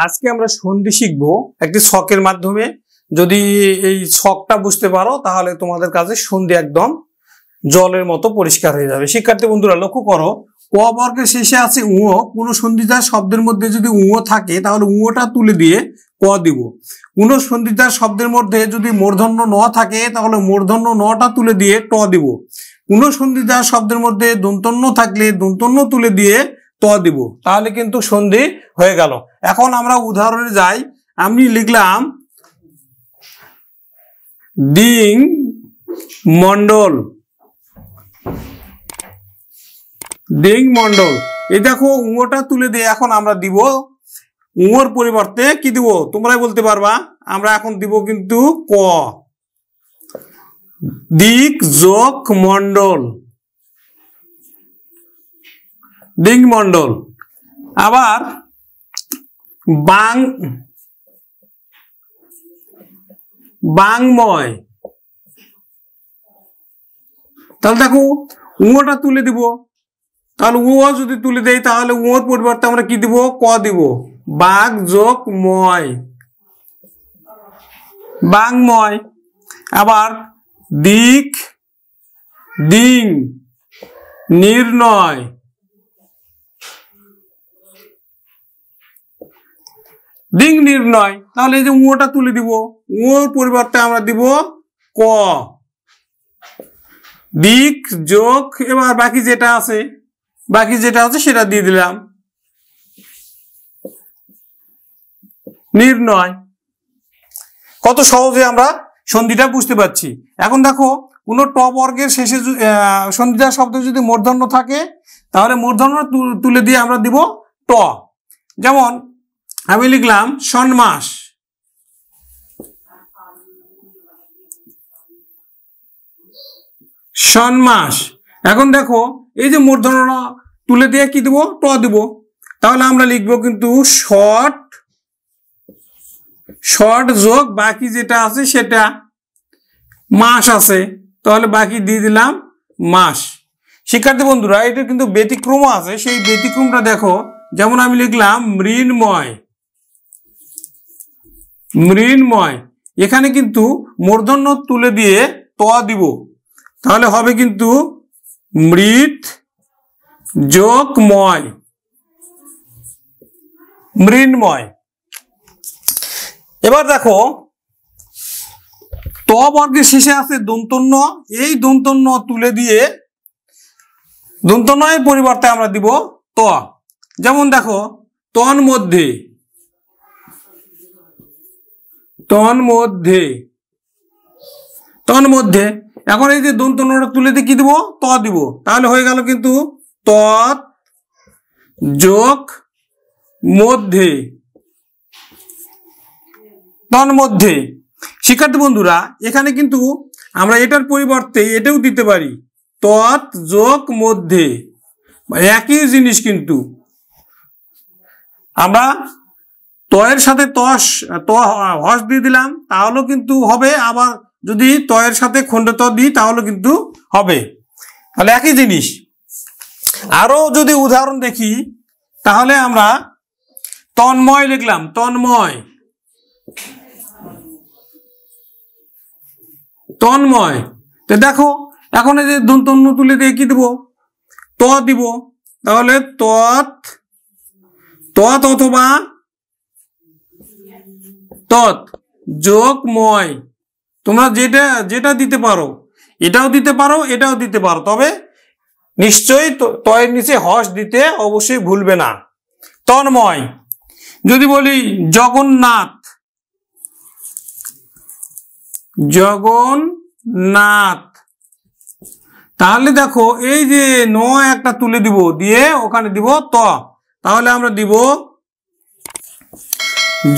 আজকে আমরা সন্ধি শিখব একটি ছকের মাধ্যমে। যদি এই ছকটা বুঝতে পারো তাহলে তোমাদের কাছে সন্ধি একদম জলের মতো পরিষ্কার হয়ে যাবে। শিক্ষার্থী বন্ধুরা লক্ষ্য করো, ক বর্গের শেষে আছে উ, কোনো সন্ধিদার শব্দের মধ্যে যদি উ থাকে তাহলে উটা তুলে দিয়ে ক দিব। কোনো সন্ধিদার শব্দের মধ্যে যদি মূর্ধন্য ন থাকে তাহলে মূর্ধন্য নটা তুলে দিয়ে ট দিব। কোনো সন্ধিদার শব্দের মধ্যে দন্তন্য থাকলে দন্তন্য তুলে দিয়ে ত দিব। তাহলে কিন্তু সন্ধি হয়ে গেল। এখন আমরা উদাহরণে যাই। আমি লিখলাম দিং মন্ডল, দিং মন্ডল। এই দেখো উটা তুলে দিয়ে এখন আমরা দিব উর পরিবর্তে কি দিব তোমরাই বলতে পারবা। আমরা এখন দিব কিন্তু ক, দিক যোগ মন্ডল, দিং মন্ডল। আবার বাং, বাংময়। তাহলে দেখো উটা তুলে দিব, তাহলে উ যদি তুলে দেই তাহলে উর পরিবর্তে আমরা কি দিব ক দিব, বাঘ যোগ ময়, বাংময়। আবার দিক, দিং নির্ণয়, দিং নির্ণয়। তাহলে এই যে উটা তুলে দিব, উর পরিবর্তে আমরা দিব ক, দিক যোগ এবার বাকি যেটা আছে, বাকি যেটা আছে সেটা দিয়ে দিলাম, নির্ণয়। কত সহজে আমরা সন্ধিটা বুঝতে পারছি। এখন দেখো কোন ট বর্গের শেষে সন্ধিদার শব্দ যদি মূর্ধন্য থাকে তাহলে মূর্ধন্য তুলে দিয়ে আমরা দিব ট। যেমন আমি লিখলাম সন্মাস, সন্মাস। এখন দেখো এই যে মূর্ধন্য তুলে দিয়ে কি দিব ট দিব। তাহলে আমরা লিখবো কিন্তু শর্ট, শর্ট যোগ বাকি যেটা আছে সেটা, মাস আছে তাহলে বাকি দিয়ে দিলাম মাস। শিক্ষার্থী বন্ধুরা এটা কিন্তু ব্যতিক্রম আছে, সেই ব্যতিক্রমটা দেখো। যেমন আমি লিখলাম মৃন্ময়, মৃন্ময়। এখানে কিন্তু মূর্ধন্য তুলে দিয়ে ত দিব, তাহলে হবে কিন্তু মৃৎ যোগ ময়, মৃন্ময়। এবার দেখো ত বর্গের শেষে আছে দন্তন্য, এই দন্তন্য তুলে দিয়ে দন্তন্যের পরিবর্তে আমরা দিব ত। যেমন দেখো তন মধ্যে, তন মধ্যে, তন মধ্যে। এখন এই যে দন্তন্যটা তুলে দিয়ে কি দিব ত দিব, তাহলে হয়ে গেল কিন্তু তৎ যোগ মধ্যে, তন মধ্যে। শিক্ষার্থী বন্ধুরা এখানে কিন্তু আমরা এটার পরিবর্তে এটাও দিতে পারি, তৎ যোগ মধ্যে, একই জিনিস। কিন্তু আমরা তয়ের সাথে হস দিয়ে দিলাম তাহলেও কিন্তু হবে, আবার যদি তয়ের সাথে খণ্ড দিই তাহলে কিন্তু হবে, তাহলে একই জিনিস। আরো যদি উদাহরণ দেখি তাহলে আমরা তন্ময় লিখলাম, তন্ময়, তন্ময়। তো দেখো এখন এই যে দন্তন্য তুলে দিয়ে কি দিব ত দিব, তাহলে তৎ, তৎ অথবা তৎ যোগ ময়। তোমরা যেটা যেটা দিতে পারো, এটাও দিতে পারো এটাও দিতে পারো, তবে নিশ্চয়ই তয়ের নিচে হস দিতে অবশ্যই ভুলবে না। তন্ময়। যদি বলি জগন্নাথ, জগন্নাথ। তাহলে দেখো এই যে ন একটা তুলে দিব, দিয়ে ওখানে দিব ত, তাহলে আমরা দিব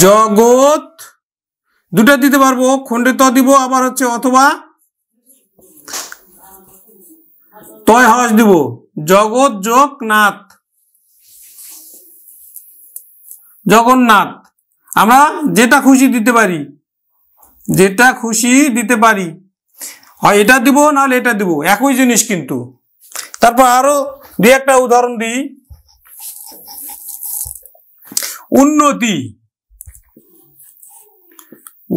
জগৎ, দুটা দিতে পারবো, খণ্ডে ত দিব, আবার হচ্ছে অথবা তয় হস দিব, জগৎ যোগ নাথ, জগন্নাথ। আমরা যেটা খুশি দিতে পারি, যেটা খুশি দিতে পারি, হয় এটা দিব নাহলে এটা দিব, একই জিনিস কিন্তু। তারপর আরো দুই একটা উদাহরণ দিই। উন্নতি,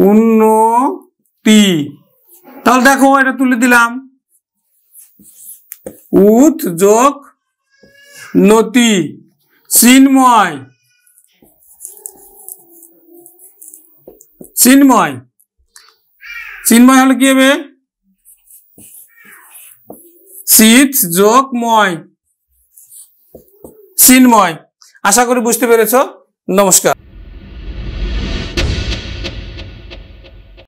উন্নতি। তাহলে দেখো এটা তুলে দিলাম, উত যোগ নতি, চিন্ময়, চিন্ময়, চিন্ময় হলে কি হবে? চিত যোগ ময়, চিন্ময়। আশা করি বুঝতে পেরেছো। নমস্কার।